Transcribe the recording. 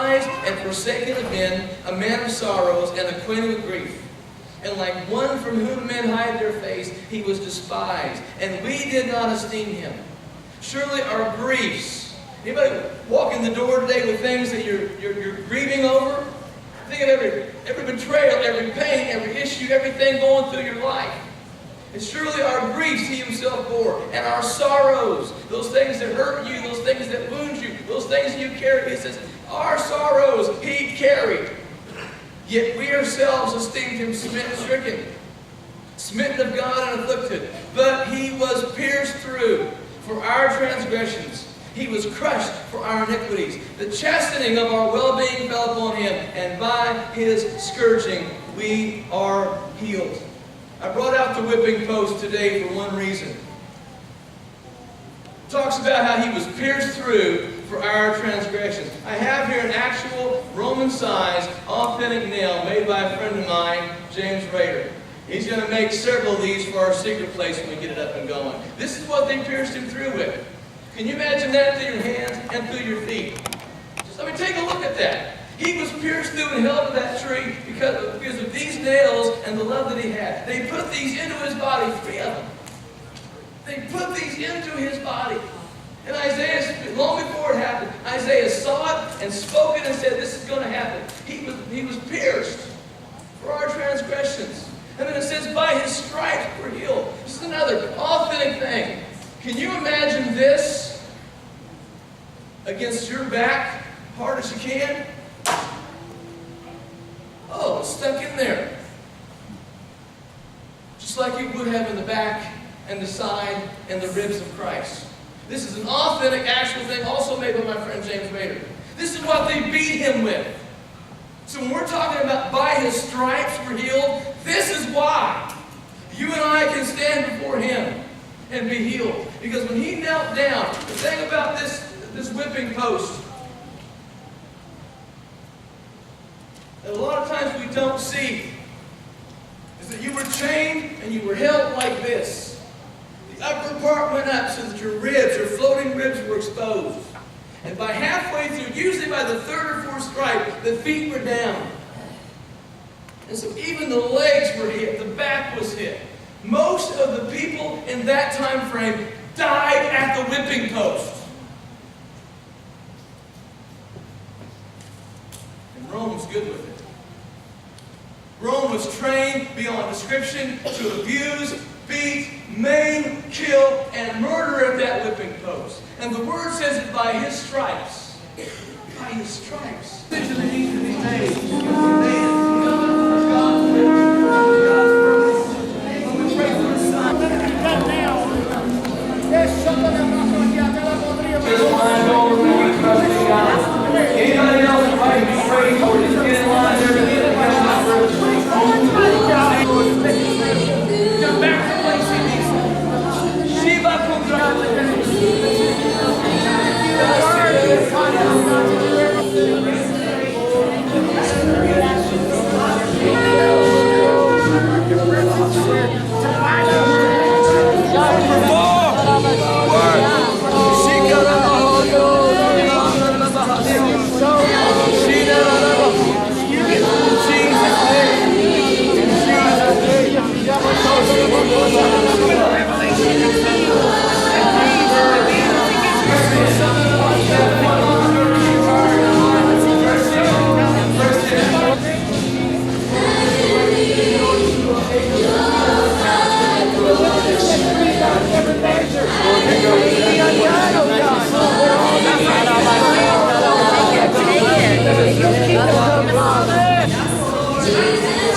despised and forsaken of men, a man of sorrows and acquainted with grief. And like one from whom men hide their face, he was despised, and we did not esteem him. Surely our griefs. Anybody walk in the door today with things that you're grieving over? Think of every betrayal, every pain, every issue, everything going through your life. And surely our griefs he himself bore, and our sorrows, those things that hurt you, those things that wound you, those things you carry. He says, our sorrows he carried. Yet we ourselves esteemed him stricken, smitten of God and afflicted. But he was pierced through for our transgressions. He was crushed for our iniquities. The chastening of our well-being fell upon him, and by his scourging we are healed. I brought out the whipping post today for one reason. It talks about how he was pierced through for our transgressions. I have here an actual Roman-sized, authentic nail made by a friend of mine, James Rader. He's going to make several of these for our secret place when we get it up and going. This is what they pierced him through with. Can you imagine that through your hands and through your feet? Just take a look at that. He was pierced through and held to that tree because of these nails and the love that he had. They put these into his body, 3 of them. They put these into his body. And Isaiah, long before it happened, Isaiah saw it and spoke it and said, this is going to happen. He was pierced for our transgressions. And then it says, by his stripes we're healed. This is another authentic thing. Can you imagine this against your back, hard as you can? Oh, it's stuck in there. Just like it would have in the back and the side and the ribs of Christ. This is an authentic, actual thing also made by my friend James Rader. This is what they beat him with. So when we're talking about by his stripes we're healed, this is why you and I can stand before him and be healed. Because when he knelt down, the thing about this whipping post, that a lot of times we don't see, is that you were chained and you were held like this. The upper part went up so that your ribs, your floating ribs, were exposed. And by halfway through, usually by the 3rd or 4th stripe, the feet were down. And so even the legs were hit, the back was hit. Most of the people in that time frame died at the whipping post. And Rome was good with it. Rome was trained beyond description to abuse, beat, maim, kill, and murder at that whipping post. And the word says it by his stripes. By his stripes. To the need to be made. Anybody else would like to be prayed for? Just get in line there and get back to place Shiva Amen.